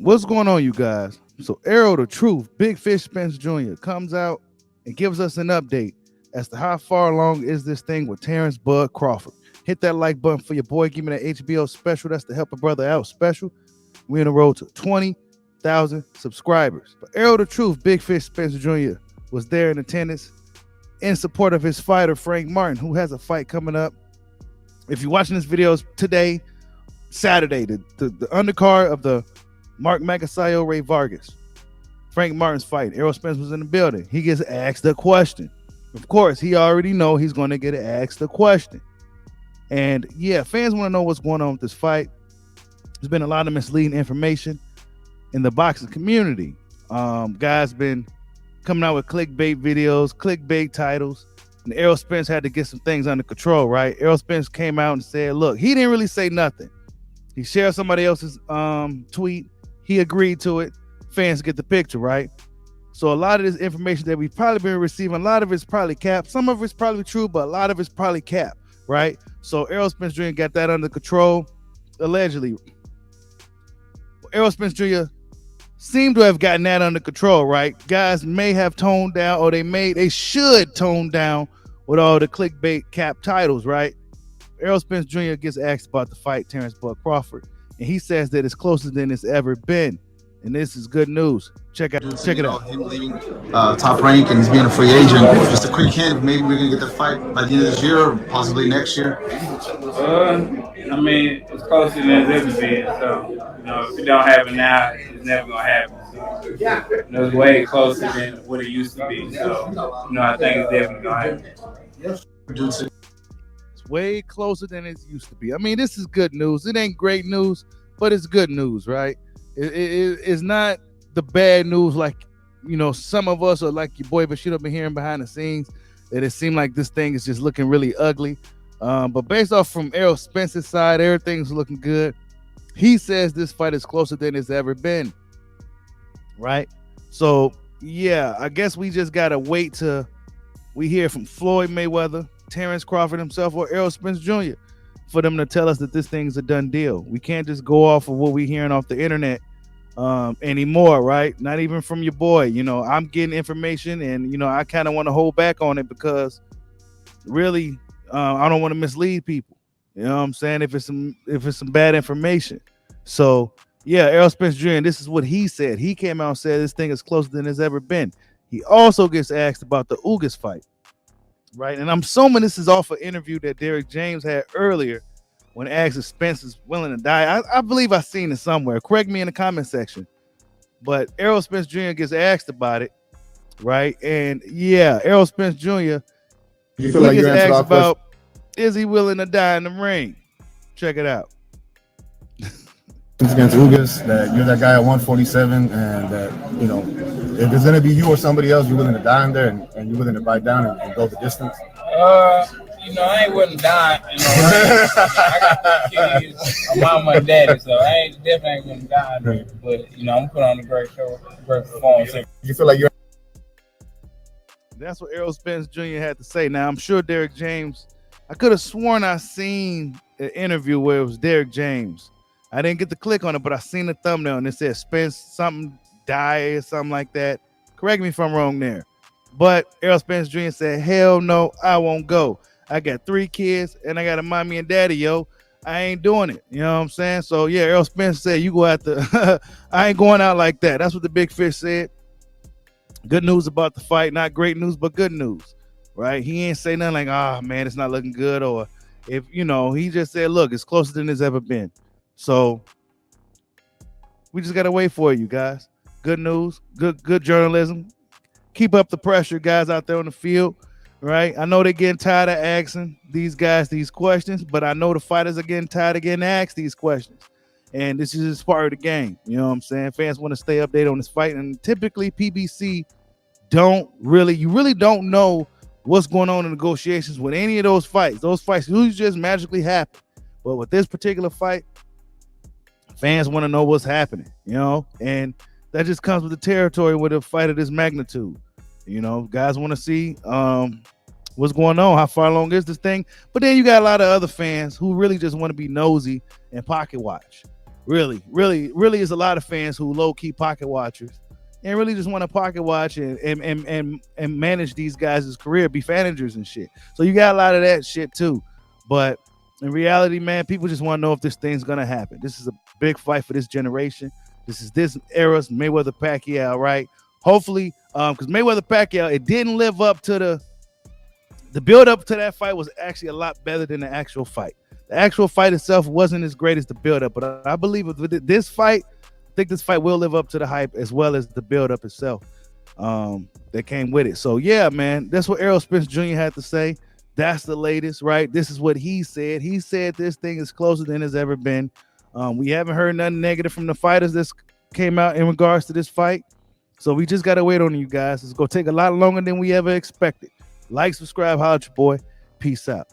what's going on, you guys? So Errol the Truth, Big Fish Spence Jr. comes out and gives us an update as to how far along is this thing with Terrence Bud Crawford. Hit that like button for your boy. Give me that HBO special. That's to help a brother out special. We're on the road to 20,000 subscribers. But Errol the Truth, Big Fish Spence Jr. was there in attendance in support of his fighter, Frank Martin, who has a fight coming up. If you're watching this video today, Saturday, the undercard of the Mark Magasayo Ray Vargas, Frank Martin's fight. Errol Spence was in the building. He gets asked a question. Of course, he already know he's going to get asked a question. And yeah, fans want to know what's going on with this fight. There's been a lot of misleading information in the boxing community. Guys been coming out with clickbait videos, clickbait titles, and Errol Spence had to get some things under control, right? Errol Spence came out and said, look, he didn't really say nothing. He shared somebody else's tweet. He agreed to it. Fans get the picture, right? So a lot of this information that we've probably been receiving, a lot of it's probably capped. Some of it's probably true, but a lot of it's probably capped, right? So Errol Spence Jr. got that under control, allegedly. Errol Spence Jr. seemed to have gotten that under control, right? Guys may have toned down, or they should tone down with all the clickbait cap titles, right? Errol Spence Jr. gets asked about the fight, Terrence Bud Crawford, and he says that it's closer than it's ever been. And this is good news. Check it out. Him leaving Top Rank and he's being a free agent. Just a quick hint, maybe we're gonna get the fight by the end of this year, or possibly next year. I mean, it's closer than it's ever been. So, if it don't happen now, it's never gonna happen. So, it's way closer than what it used to be. So, I think it's definitely gonna happen. It's way closer than it used to be. I mean, this is good news. It ain't great news, but it's good news, right? It's not the bad news like, some of us, or like your boy Bashir been hearing behind the scenes, that it seemed like this thing is just looking really ugly. But based off from Errol Spence's side, everything's looking good. He says this fight is closer than it's ever been, right? So, yeah, I guess we just got to wait till we hear from Floyd Mayweather, Terrence Crawford himself, or Errol Spence Jr. for them to tell us that this thing's a done deal. We can't just go off of what we're hearing off the internet anymore, right? Not even from your boy. I'm getting information, and I kind of want to hold back on it because really I don't want to mislead people. You know what I'm saying? If it's some bad information. So yeah, Errol Spence Jr., this is what he said. He came out and said this thing is closer than it's ever been. He also gets asked about the Ugas fight, right? And I'm assuming this is off an interview that Derek James had earlier when asked if Spence is willing to die. I believe I've seen it somewhere. Correct me in the comment section. But Errol Spence Jr. gets asked about it, right? And yeah, Errol Spence Jr. You feel like gets you answered asked our about, question? is he willing to die in the ring? Check it out. Against Ugas, that you're that guy at 147, and that if it's gonna be you or somebody else, you're willing to die in there, and you're willing to bite down and go the distance. I ain't willing to die. I got 3 kids, a mama and daddy, so I definitely ain't willing to die. But I'm gonna put on a great show, great performance. You feel like you're. That's what Errol Spence Jr. had to say. Now, I'm sure Derek James, I could have sworn I seen an interview where it was Derek James. I didn't get to click on it, but I seen the thumbnail and it said Spence something die or something like that. Correct me if I'm wrong there. But Errol Spence Jr. said, hell no, I won't go. I got 3 kids and I got a mommy and daddy, yo. I ain't doing it. You know what I'm saying? So yeah, Errol Spence said, you go out to, I ain't going out like that. That's what the big fish said. Good news about the fight. Not great news, but good news, right? He ain't say nothing like, oh man, it's not looking good. Or if, he just said, look, it's closer than it's ever been. So we just got to wait for you guys. Good news, good journalism. Keep up the pressure, guys out there on the field, right? I know they're getting tired of asking these guys these questions, but I know the fighters are getting tired of getting asked these questions. And this is just part of the game. You know what I'm saying? Fans want to stay updated on this fight. And typically PBC you really don't know what's going on in negotiations with any of those fights. Those fights usually just magically happen. But with this particular fight, fans want to know what's happening, and that just comes with the territory with a fight of this magnitude. Guys want to see what's going on, how far along is this thing. But then you got a lot of other fans who really just want to be nosy and pocket watch. Really is a lot of fans who low key pocket watchers and really just want to pocket watch and manage these guys' career, be managers and shit. So you got a lot of that shit too. But in reality, man, people just want to know if this thing's gonna happen. This is a big fight for this generation. This is this era's Mayweather Pacquiao, right? Hopefully, because Mayweather Pacquiao, it didn't live up to the build up to that fight was actually a lot better than the actual fight. The actual fight itself wasn't as great as the build up, but I believe with this fight, I think this fight will live up to the hype as well as the build up itself that came with it. So yeah, man, that's what Errol Spence Jr. had to say. That's the latest, right? This is what he said. He said this thing is closer than it's ever been. We haven't heard nothing negative from the fighters that came out in regards to this fight. So we just got to wait on you guys. It's going to take a lot longer than we ever expected. Like, subscribe, holla at your boy. Peace out.